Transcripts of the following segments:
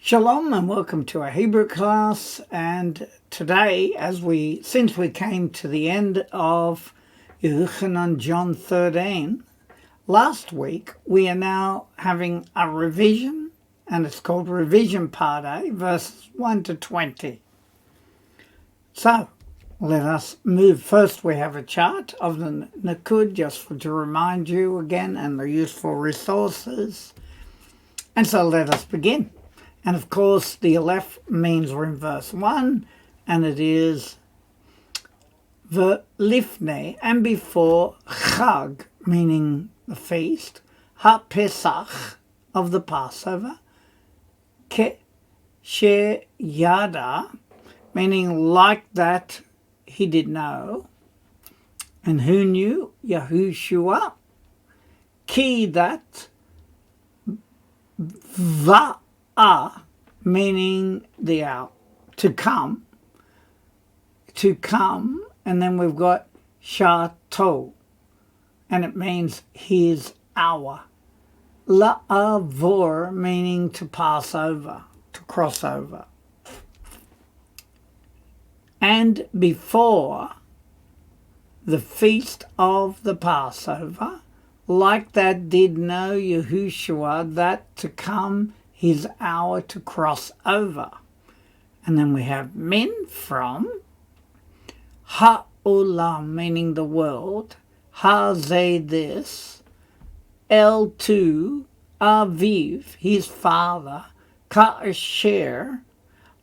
Shalom and welcome to our Hebrew class. And today, since we came to the end of Yehochanan John 13, last week we are now having a revision, and it's called Revision Part A, verses 1 to 20. So let us move. First, we have a chart of the Nakud, to remind you again, and the useful resources. And so let us begin. And of course, the Aleph means we're in verse 1, and it is Lifnei, and before Chag, meaning the feast, Ha-Pesach, of the Passover, Ke Yada, meaning like that he did know. And who knew? Yeshua. Ki that Va, meaning the hour, to come, and then we've got Shato, and it means his hour. La'avor, meaning to pass over, to cross over. And before the feast of the Passover, like that did know Yeshua, that to come his hour to cross over. And then we have min from ha'olam, meaning the world, hazeh this, el to aviv, his father, ka'asher,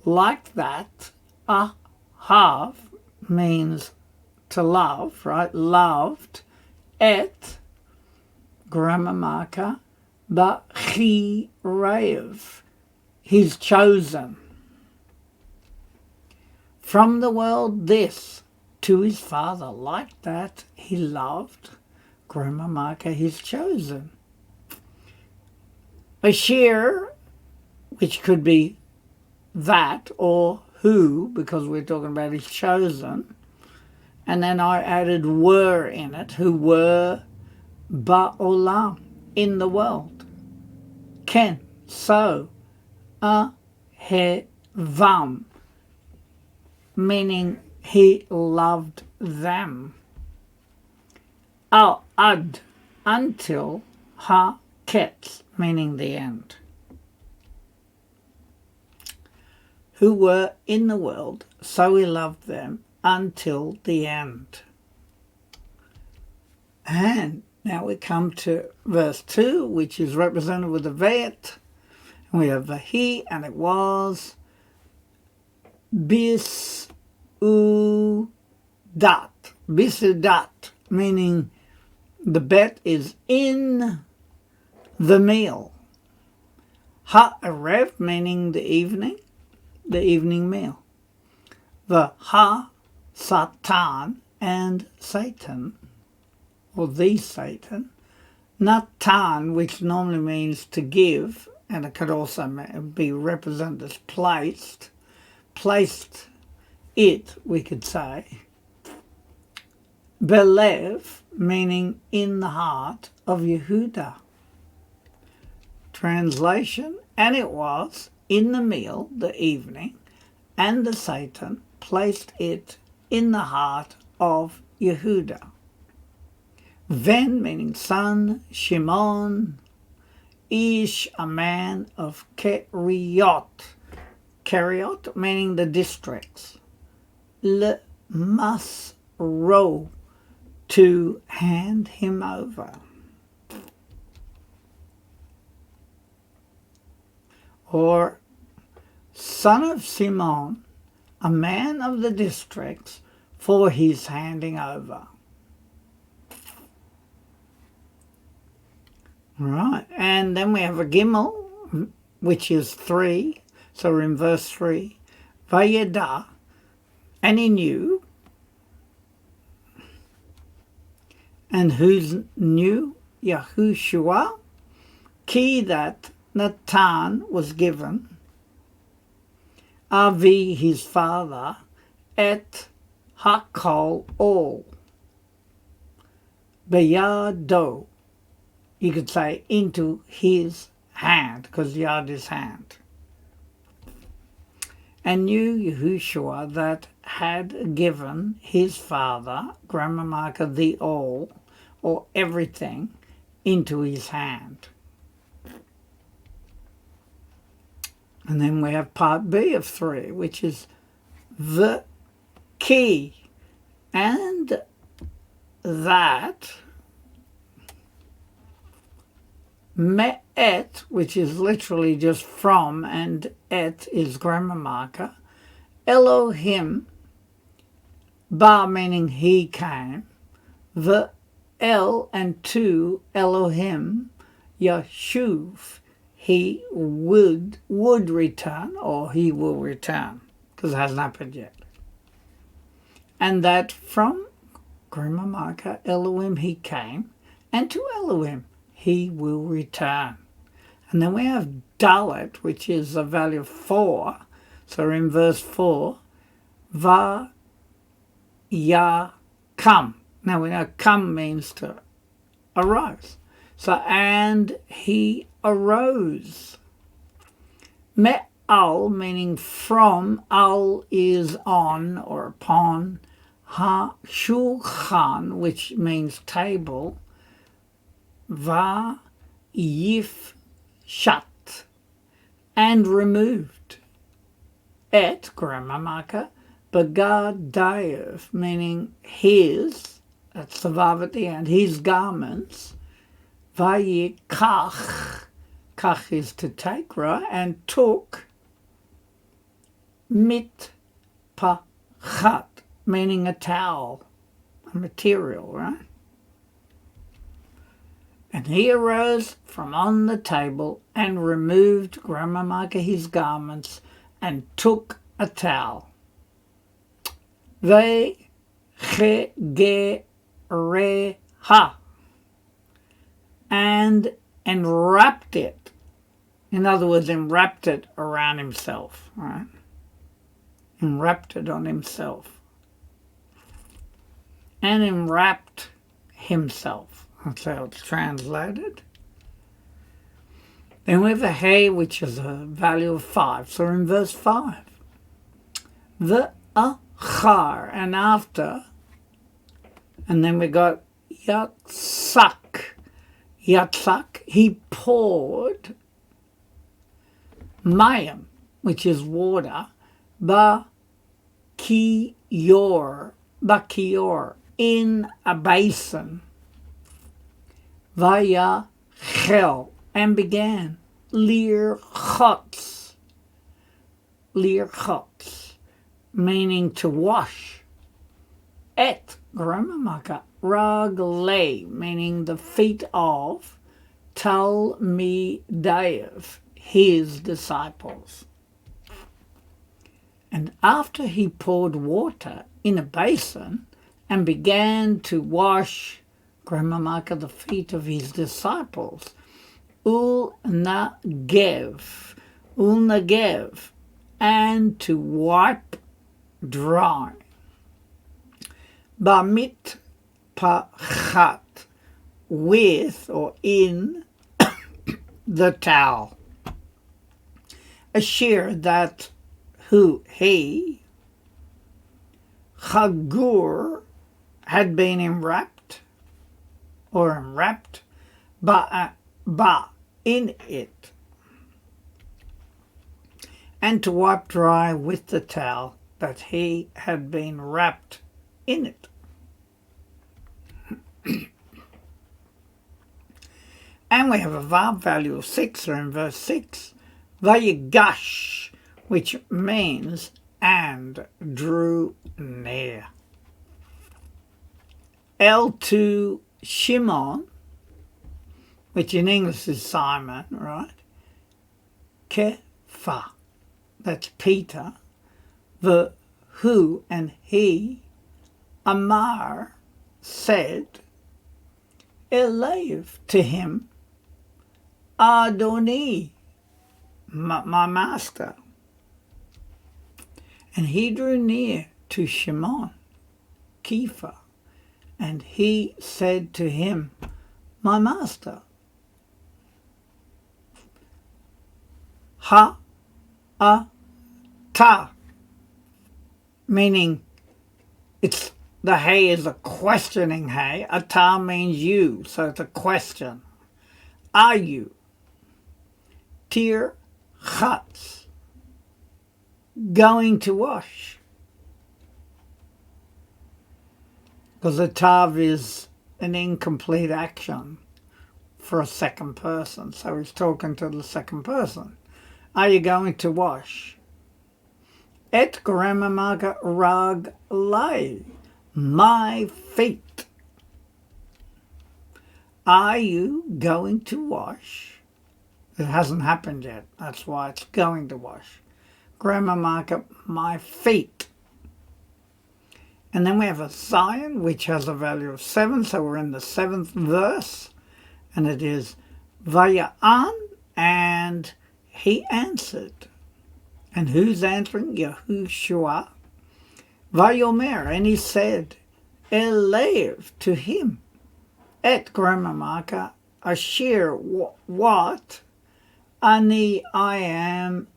like that, ahav means to love, right? Loved, et, grammar marker, B'chirev, he's chosen. From the world this, to his father, like that he loved, grammar marker, he's chosen. Asher, which could be that or who, because we're talking about his chosen. And then I added were in it, who were ba'olam, in the world. Ken, so, ahevam, meaning he loved them. Ad, until, ha-ketz, meaning the end. Who were in the world, so he loved them until the end. And now we come to verse 2, which is represented with a vet. And we have Vahi, and it was Bisudat. Bisudat, meaning the bet is in the meal. Ha-erev, meaning the evening meal. The ha-satan, and Satan, or the Satan, Natan, which normally means to give, and it could also be represented as placed it, we could say. Belev, meaning in the heart of Yehuda. Translation, and it was in the meal, the evening, and the Satan placed it in the heart of Yehuda. Ven, meaning son, Shimon, Ish, a man of Keriot, meaning the districts, Le Masro, to hand him over. Or son of Simon, a man of the districts, for his handing over. Right, and then we have a Gimel, which is 3. So we're in verse 3. Vayeda, and he knew. And who's knew? Yahushua. Ki, that Natan was given. Avi, his father. Et Hakol, all. Beyado, you could say into his hand, because yad is hand. and knew Yeshua that had given his father, grammar marker, the all, or everything, into his hand. And then we have part B of 3, which is the key. And that me'et, which is literally just from, and et is grammar marker. Elohim, ba meaning he came. The el and to Elohim, Yeshuv, he would return, or he will return, because it hasn't happened yet. And that from grammar marker Elohim he came, and to Elohim he will return. And then we have Dalet, which is a value of 4. So in verse 4, va ya come. Now we know come means to arise. So, and he arose. Me'al, meaning from, al is on or upon, ha-shulchan, which means table, va yif shat, and removed. Et, grammar marker, bagad dayev, meaning his, that's the vav at the end, his garments, vayikach, kach is to take, right, and took mit pachat, meaning a towel, a material, right? And he arose from on the table and removed, grammar marker, his garments, and took a towel. Vechegereha, and enwrapped it. In other words, enwrapped it around himself, right? Enwrapped it on himself. And enwrapped himself. That's how it's translated. Then we have a hey, which is a value of 5. So in verse 5, the achar, and after, and then we got yatsak. Yatsak, he poured mayim, which is water, bakior, in a basin, vaya chel, and began lirchotz, meaning to wash, et, grammar marker, raglei, meaning the feet of Talmidayev, his disciples. And after he poured water in a basin and began to wash, grammar marker, the feet of his disciples, ulnagev, and to wipe dry, bamit pachat, with or in the towel. Asher, that who he, chagur, had been enwrapped, ba in it, and to wipe dry with the towel that he had been wrapped in it. And we have a vav value of 6, or in verse 6, vayigash, which means and drew near. To Shimon, which in English is Simon, right? Kefa, that's Peter. The who and he, Amar, said, Elev, to him, Adoni, my master. And he drew near to Shimon, Kepha, and he said to him, my master. Ha-a-ta, meaning it's the hey is a questioning hey. Ata means you, so it's a question. Are you? Tir chatz, going to wash. Because the tav is an incomplete action for a second person. So he's talking to the second person. Are you going to wash? Et gramamaga rag lay, my feet. Are you going to wash? It hasn't happened yet. That's why it's going to wash. Gramamaga, my feet. And then we have a Zion, which has a value of 7. So we're in the 7th verse. And it is Vaya'an, and he answered. And who's answering? Yeshua. Vayomer, and he said, Elev, to him. Et gramamaka, asher, what? Ani, I am,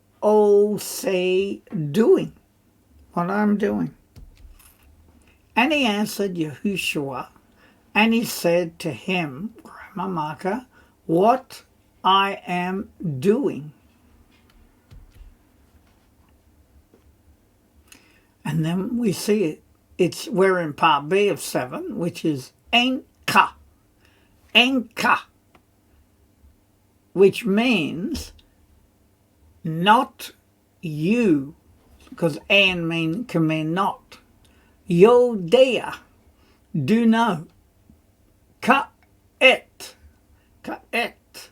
say, doing. What I'm doing. And he answered Yeshua, and he said to him, Gramamaka, what I am doing. And then we see we're in part B of 7, which is enka. Enka. Which means not you. Because en can mean not. Yodea. Do know. Ka'et. Ka'et.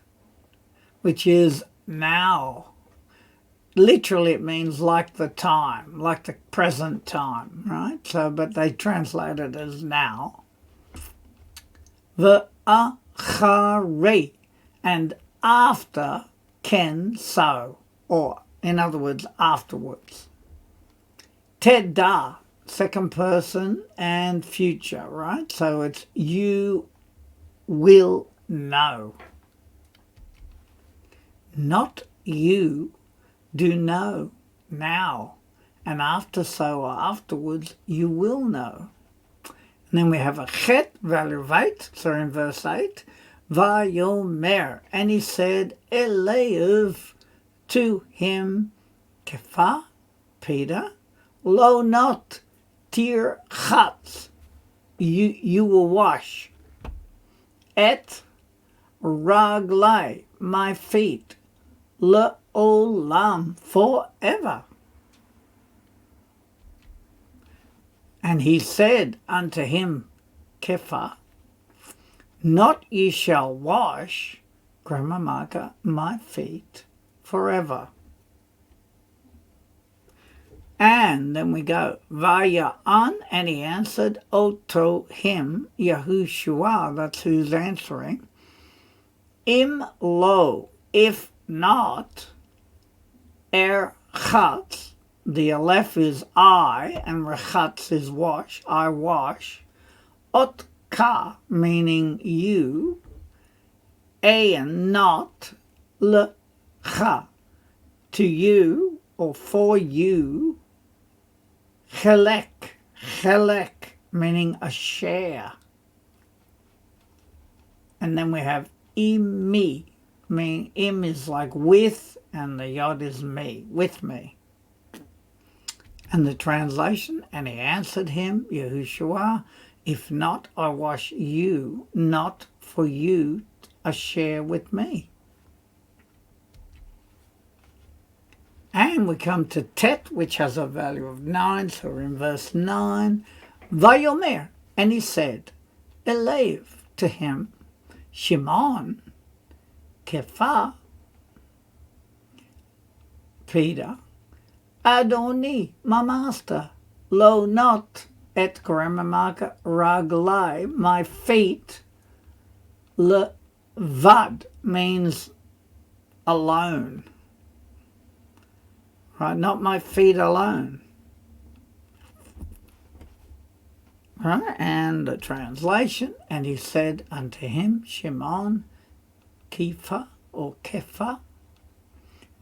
Which is now. Literally it means like the time, like the present time, right? So, but they translate it as now. The achare, and after ken so, or in other words, afterwards. Teda, second person and future, right? So it's you will know. Not you do know now, and after so or afterwards you will know. And then we have a chet, value of 8, so in verse 8, Vayomer, and he said, Elev, to him, Kefa, Peter, lo not, tir chatz, you will wash, et raglai, my feet, le olam, forever. And he said unto him, Kefa, not ye shall wash, grammar marker, my feet forever. And then we go, Vaya'an, and he answered, Oto him, Yahushua, that's who's answering, Im lo, if not, chatz, the aleph is I, and rechatz is wash, I wash, ot ka, meaning you, and not, le cha, to you, or for you, chelek, meaning a share. And then we have imi, meaning im is like with, and the yod is me, with me. And the translation, and he answered him, Yahushua, if not, I wash you, not for you a share with me. And we come to tet, which has a value of 9, so we're in verse 9. Vayomer, and he said, Elev, to him, Shimon, Kefa, Peter, Adoni, my master, lo not, et grammar marker, raglai, my feet, levad, means alone. Right, not my feet alone. Right, and the translation, and he said unto him, Shimon, Kefa, or Kefa,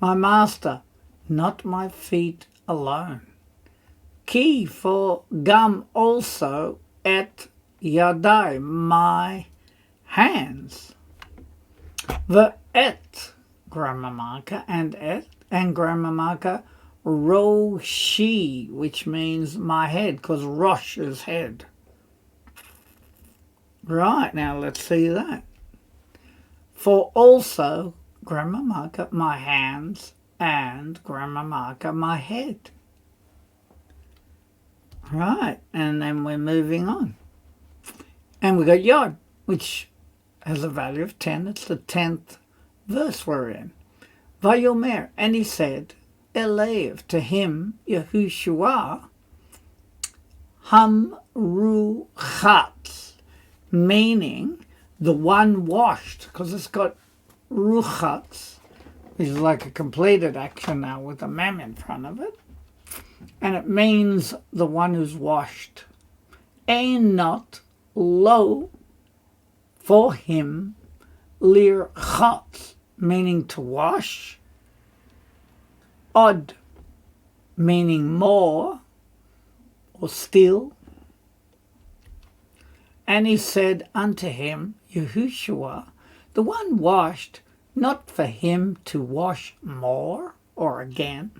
my master, not my feet alone. Ki for gam also et yadai, my hands. The et, grammar marker, and grammar marker, roshi, which means my head, because rosh is head. Right, now let's see that. For also, grammar marker, my hands, and grammar marker, my head. Right, and then we're moving on. And we got Yod, which has a value of 10. It's the 10th verse we're in. Vayomer, and he said, Elev, to him, Yeshua, Hamruchatz, meaning the one washed, because it's got ruchatz, which is like a completed action now with a mem in front of it. And it means the one who's washed. Ein not lo, for him, lirchatz, meaning to wash. Od, meaning more or still. And he said unto him, Yeshua, the one washed, not for him to wash more or again.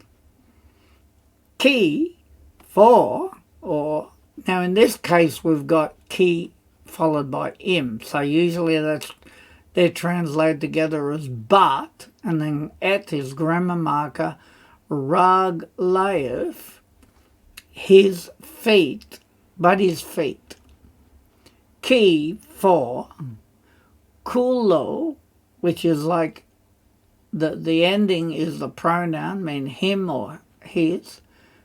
Ki, for, or, now in this case we've got ki followed by im. So usually they're translated together as but, and then et is grammar marker, rag laif, his feet, but his feet. Ki, for, kulo, which is like the ending is the pronoun, mean him or his.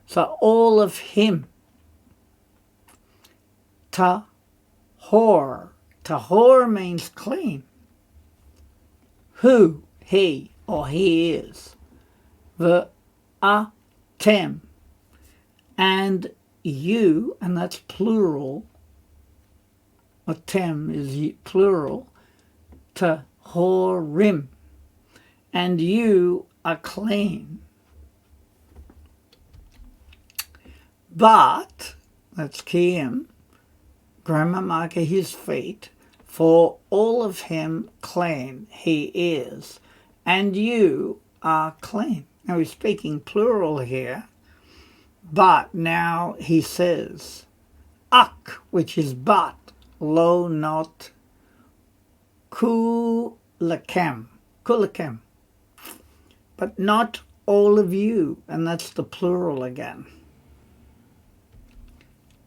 So all of him. Tahor. Tahor means clean. Who, he, or he is. The atem. And you, and that's plural. Atem is plural. Tahorim. And you are clean. But, that's Kiyim, grammar marker, his feet, for all of him clean he is, and you are clean. Now he's speaking plural here, but now he says, ak, which is but, lo, not, kulakem, but not all of you, and that's the plural again.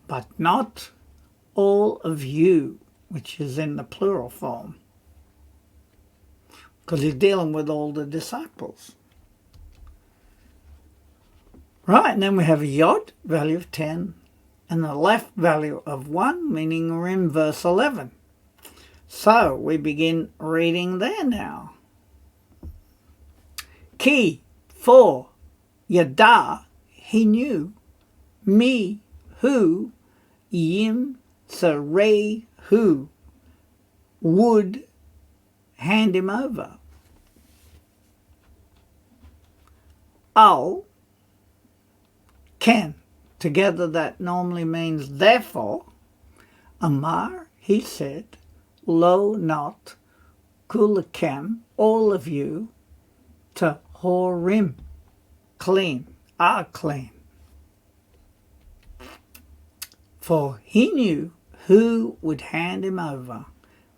But not all of you, which is in the plural form, because he's dealing with all the disciples. Right, and then we have a yod, value of 10, and the left value of 1, meaning we're in verse 11. So we begin reading there now. Ki, for, yada, he knew, me, who, yim, saray, who would hand him over. Al, ken, together that normally means therefore. Amar, he said, lo, not, kulakem, all of you, tahorim, clean, are clean. For he knew who would hand him over.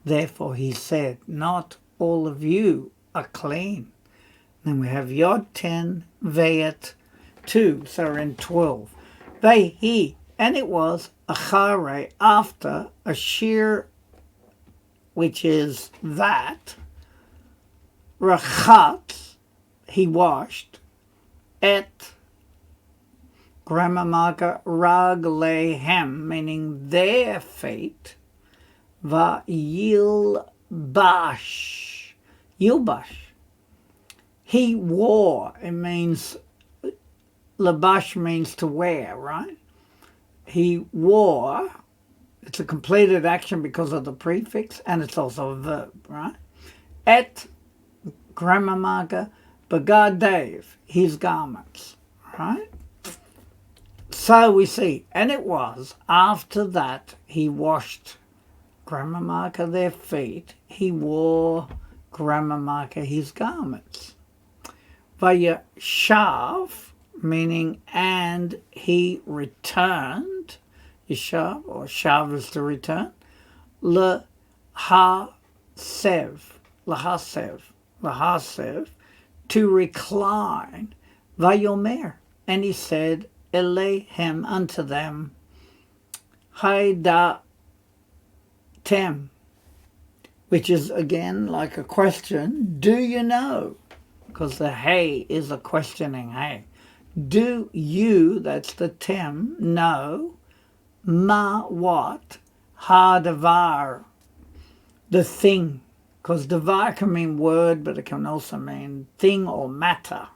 Therefore he said, not all of you are clean. Then we have Yod 10, Vayet 2, so we're in 12. Vehi, and it was achare, after, a shear, which is that, rachat, he washed, et, grammar marker, raglehem, meaning their feet, va yilbash, he wore, it means, labash means to wear, right? He wore, it's a completed action because of the prefix, and it's also a verb, right? Et, grammar marker, bagadev, his garments, right? So we see, and it was after that he washed grammar marker their feet, he wore grammar marker his garments. Vayashav, meaning and he returned, Yeshav or Shav is to return, lahasev, to recline, vayomer, and he said, Elehem, unto them, Haydatem, which is again like a question, do you know? Because the hey is a questioning hey. Do you, that's the tem, know, ma what, ha davar, the thing, because davar can mean word, but it can also mean thing or matter.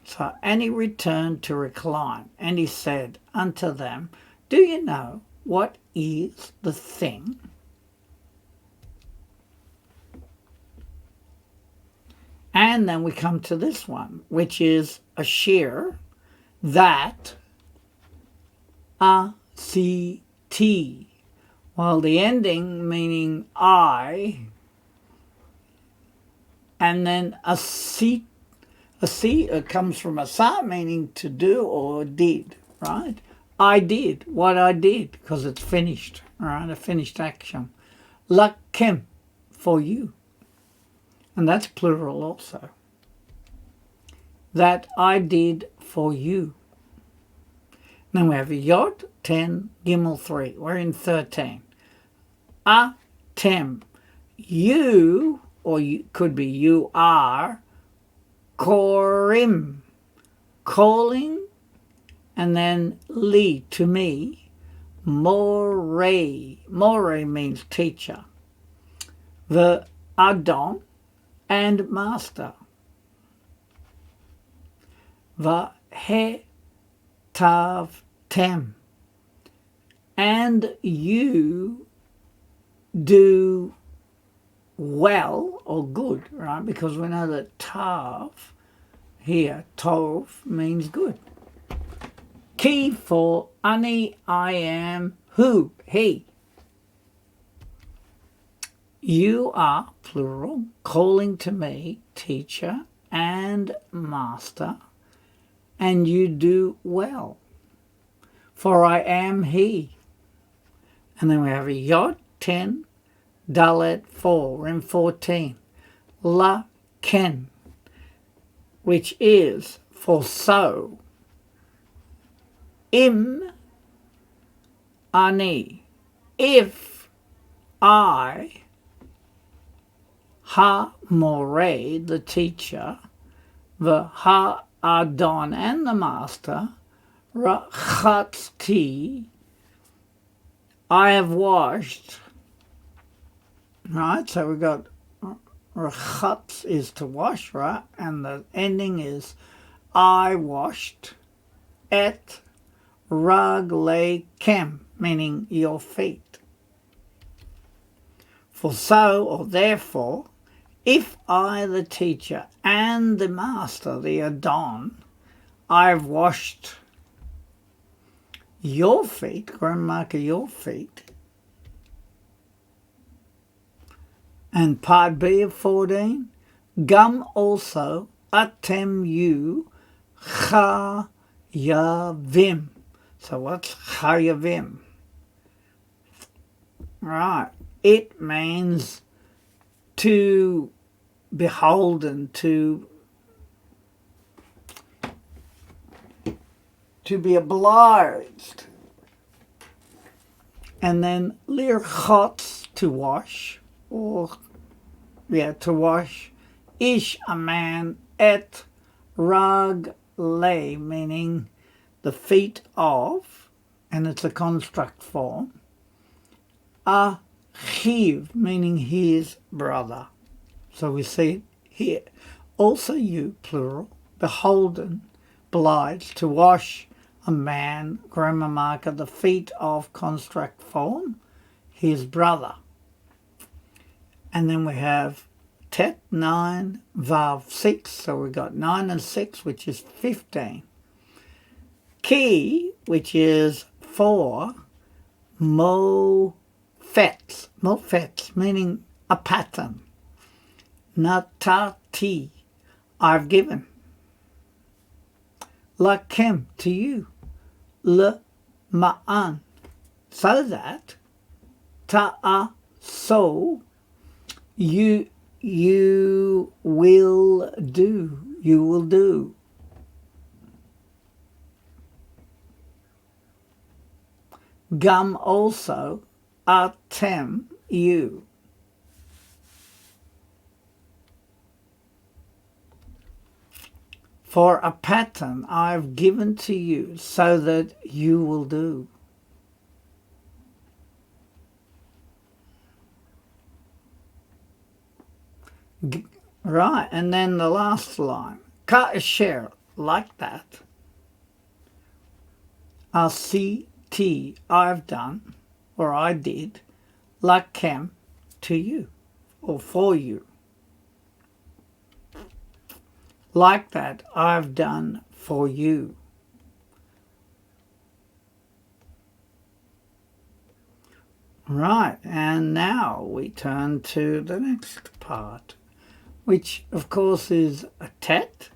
So, and he returned to recline, and he said unto them, do you know what is the thing? And then we come to this one, which is a shear, that, a-c-t, while the ending meaning I, and then a c, it comes from a sa, meaning to do or did, right? I did what I did, because it's finished, right? A finished action. Lakem, for you. And that's plural also. That I did for you. Then we have Yod, 10, Gimel 3. We're in 13. Atem, you, or you, could be you are, korim, calling, and then li, to me, more means teacher. The Adon, and master. Vahetavtem, and you do well or good, right? Because we know that tav here, tov, means good. Key for ani, I am, who, he. You are, plural, calling to me, teacher and master, and you do well, for I am he. And then we have a Yod, 10, Dalet, 4, we're in 14. La ken, which is for so. Im ani, if I, ha-more, the teacher, the ha-adon, and the master, rachatzti, I have washed, right? So we've got rachatz is to wash, right? And the ending is I washed, et ragleikem, meaning your feet. For so, or therefore, if I, the teacher, and the master, the Adon, I have washed your feet, grammar marker your feet, and part B of 14, gum also, atem you, chayavim. So what's chayavim? Right. It means to beholden, to be obliged. And then lirchotz, to wash, or to wash, ish, a man, et rag le, meaning the feet of, and it's a construct form, Chiv, meaning his brother. So we see it here. Also you, plural, beholden, obliged, to wash a man, grammar marker, the feet of construct form, his brother. And then we have Tet, 9, Vav, 6. So we've got 9 and 6, which is 15. Ki, which is for mofetz, meaning a pattern. Natati, I've given. Lakem, to you. Le ma'an, so that. Ta'a, so. You will do. You will do. Gam also, atem, you. For a pattern I've given to you, so that you will do. Right, and then the last line. Ka'asher, like that. Asiti, I've done, or I did, lakem, to you, or for you. Like that I've done for you. Right, and now we turn to the next part, which of course is a tet,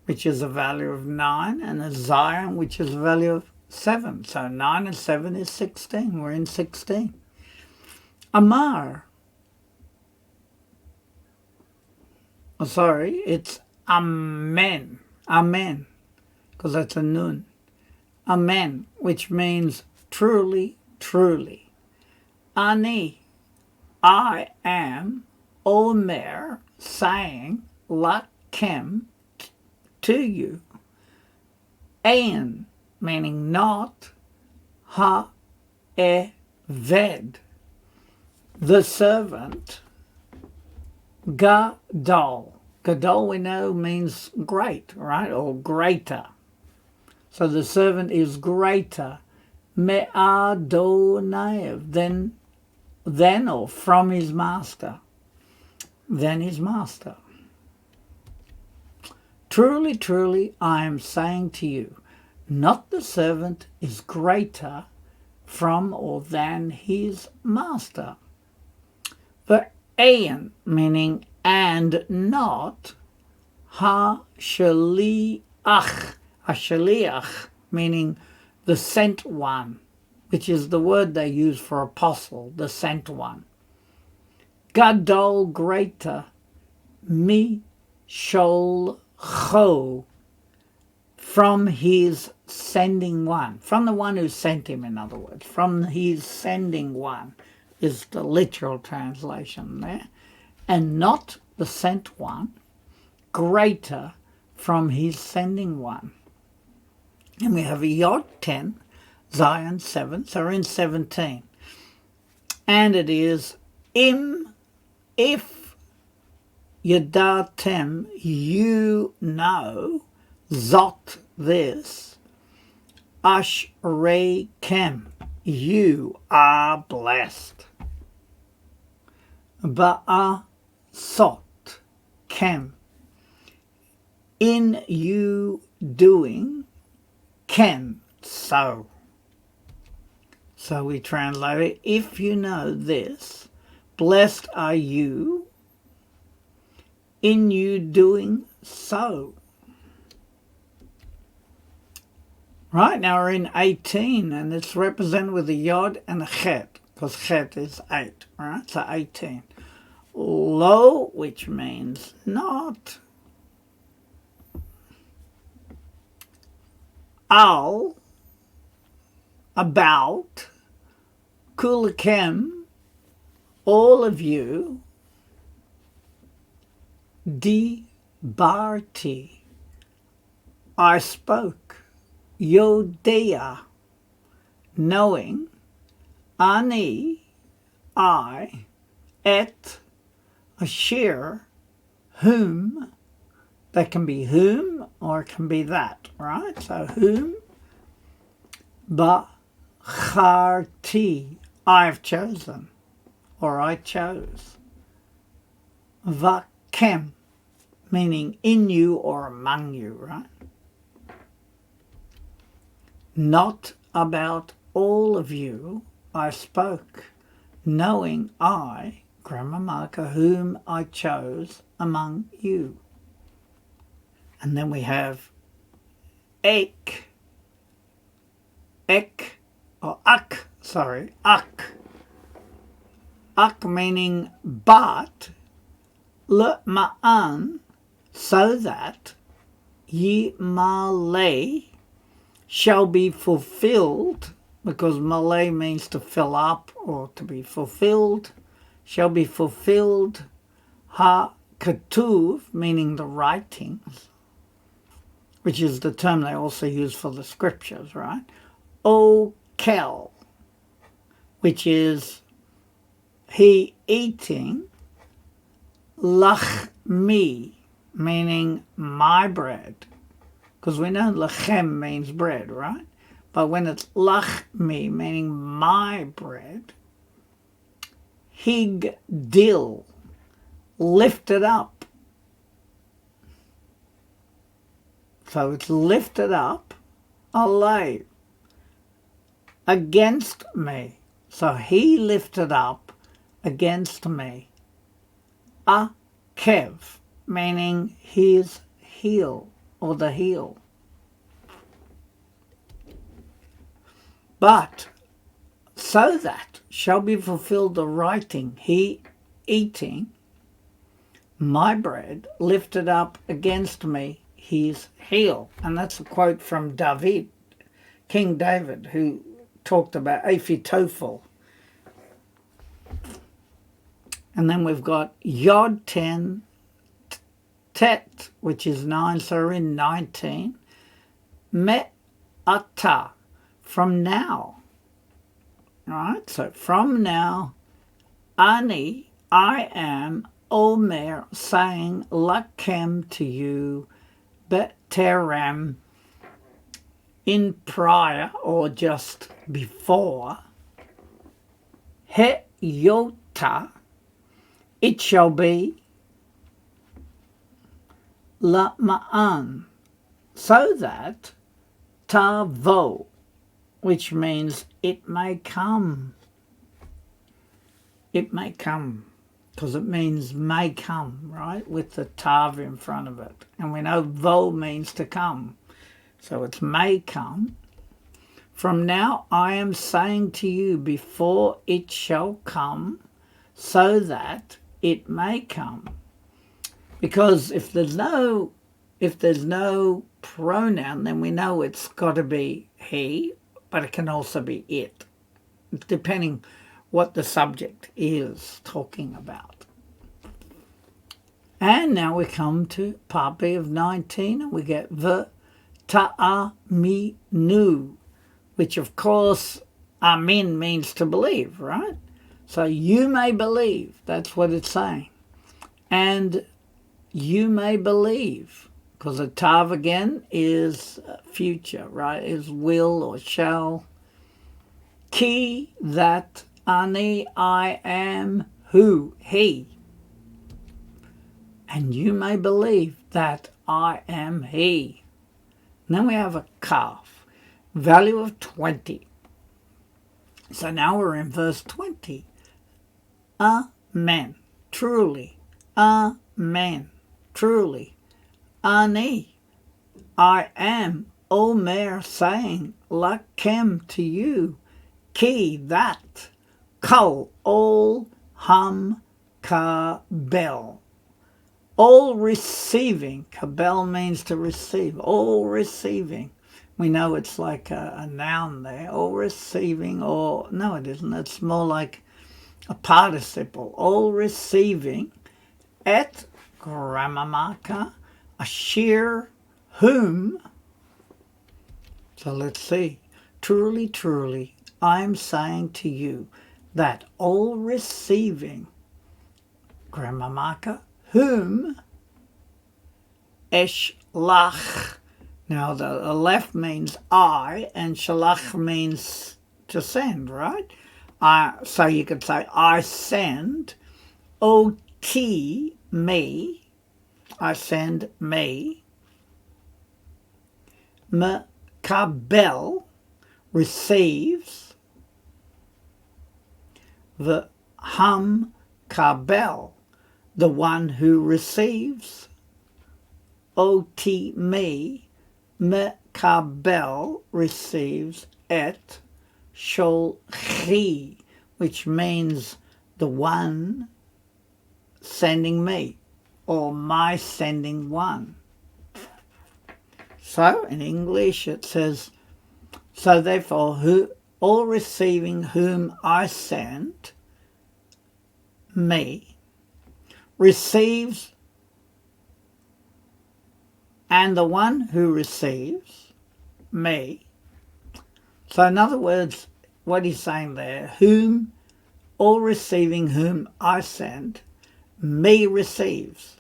which is a value of 9, and a zion, which is a value of 7. So 9 and 7 is 16. We're in 16. Amar. Oh, sorry, it's amen. Amen, because that's a nun. Amen, which means truly, truly. Ani, I am, Omer, saying, lakem, to you. Ein, meaning not, ha'eved, the servant, gadol. Gadol, we know, means great, right, or greater. So the servant is greater, me'adonaev, then or from his master, than his master. Truly, truly, I am saying to you, not the servant is greater from or than his master. The ein, meaning and not, ha-shaliach, meaning the sent one, which is the word they use for apostle, the sent one. Gadol, greater, mi shol cho, from his sending one, from the one who sent him, in other words, from his sending one is the literal translation there, and not the sent one, greater from his sending one. And we have a Yod 10, Zion 7, so we're in 17. And it is if yadatem, you know, zot, this, ashreikem, you are blessed. Ba'asot, kem, in you doing, ken, so. So we translate it, if you know this, blessed are you in you doing so. Right, now we're in 18, and it's represented with a yod and a chet, because chet is 8, right? So 18. Lo, which means not. Al, about. Kulakem, all of you. Dibarti, I spoke. Yodea, knowing. Ani, I. Et, asher, whom. That can be whom or it can be that, right? So whom. Bacharti, I've chosen, or I chose. Vakem, meaning in you or among you, right? Not about all of you I spoke, knowing I, grammar marker, whom I chose among you. And then we have ek, ak, meaning but, ma'an, so that, malay, shall be fulfilled, because malay means to fill up or to be fulfilled, shall be fulfilled, ha-katuv, meaning the writings, which is the term they also use for the scriptures, right? Okel, which is he eating, lachmi, meaning my bread, because we know lechem means bread, right? But when it's lachmi, meaning my bread, higdil, lifted up. So it's lifted up, alay, against me. So he lifted up against me. Akev, meaning his heel or the heel. But so that shall be fulfilled the writing, he eating my bread lifted up against me his heel. And that's a quote from David, King David, who talked about Aphitophel. And then we've got Yod 10, Tet, which is 9, so we're in 19. Me'ata, from now. All right, so from now, Ani, I am, Omer, saying, Lakem to you, Beterem, in prior or just before, Heyota, it shall be, Lama'an, so that, Tavo, which means it may come. It may come, because it means may come, right, with the tav in front of it. And we know vo means to come. So it's may come. From now I am saying to you before it shall come, so that it may come. Because if there's no pronoun, then we know it's got to be he, but it can also be it, depending what the subject is talking about. And now we come to part B of 19, and we get the ta'aminu, which of course amin means to believe, right? So you may believe, that's what it's saying. And you may believe, because the tav again is future, right? Is will or shall. Ki, that, ani, I am, who, he. And you may believe that I am he. And then we have a kaf, value of 20. So now we're in verse 20. Amen, truly. Amen, truly. Ani, I am, Omer, saying, Lakem, to you, ki, that, kol, all, ham, kabel. All receiving, kabel means to receive, all receiving. We know it's like a noun there, all receiving, or, no it isn't, it's more like a participle. All receiving, et, grammar marker, asher, whom. So let's see. Truly, truly, I'm saying to you that all receiving, grammar marker, whom, eshlach. Now the left means I, and shalach means to send, right? So you could say, I send, oti, me, I send me, mekabel, receives, the ham kabel, the one who receives, oti me, mekabel, receives, et sholchi, which means the one sending me, or my sending one. So in English it says, so therefore all receiving whom I sent, me, receives, and the one who receives, me. So in other words, what he's saying there, whom, all receiving whom I sent, me receives,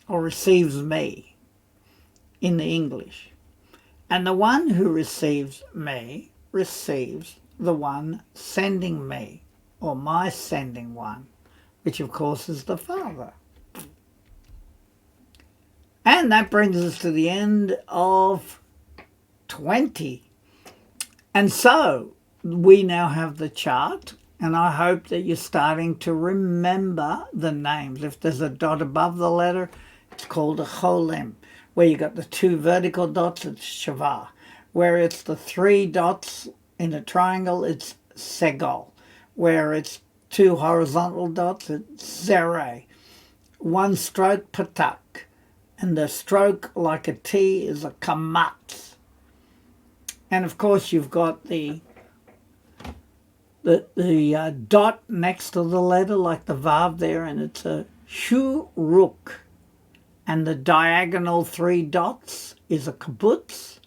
or receives me in the English. And the one who receives me receives the one sending me, or my sending one, which of course is the Father. And that brings us to the end of 20. And so we now have the chart, and I hope that you're starting to remember the names. If there's a dot above the letter, it's called a cholem. Where you got the 2 vertical dots, it's Shavah. Where it's the 3 dots in a triangle, it's Segol. Where it's 2 horizontal dots, it's Zereh. 1 stroke, Patak. And the stroke like a T is a Kamatz. And of course you've got the dot next to the letter, like the Vav there, and it's a Shuruk. And the diagonal 3 dots is a kibbutz,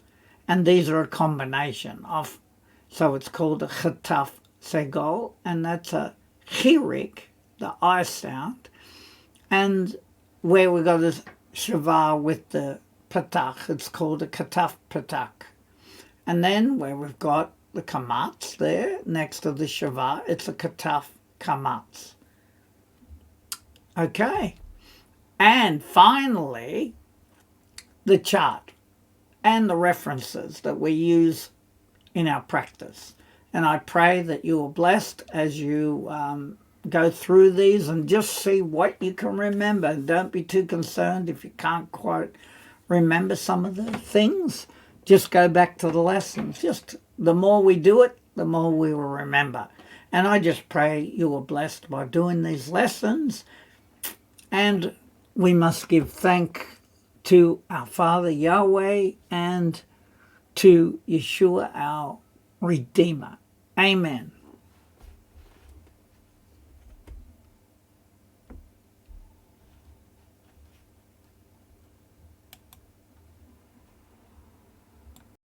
and these are a combination of, so it's called a chetaf segol, and that's a chirik, the I sound, and where we got this shavah with the patach, it's called a ketaf patak. And then where we've got the kamatz there, next to the shavah, it's a ketaf kamatz. Okay. And finally, the chart and the references that we use in our practice. And I pray that you are blessed as you go through these and just see what you can remember. Don't be too concerned if you can't quite remember some of the things. Just go back to the lessons. Just the more we do it, the more we will remember. And I just pray you are blessed by doing these lessons. And we must give thanks to our Father Yahweh and to Yeshua, our Redeemer. Amen.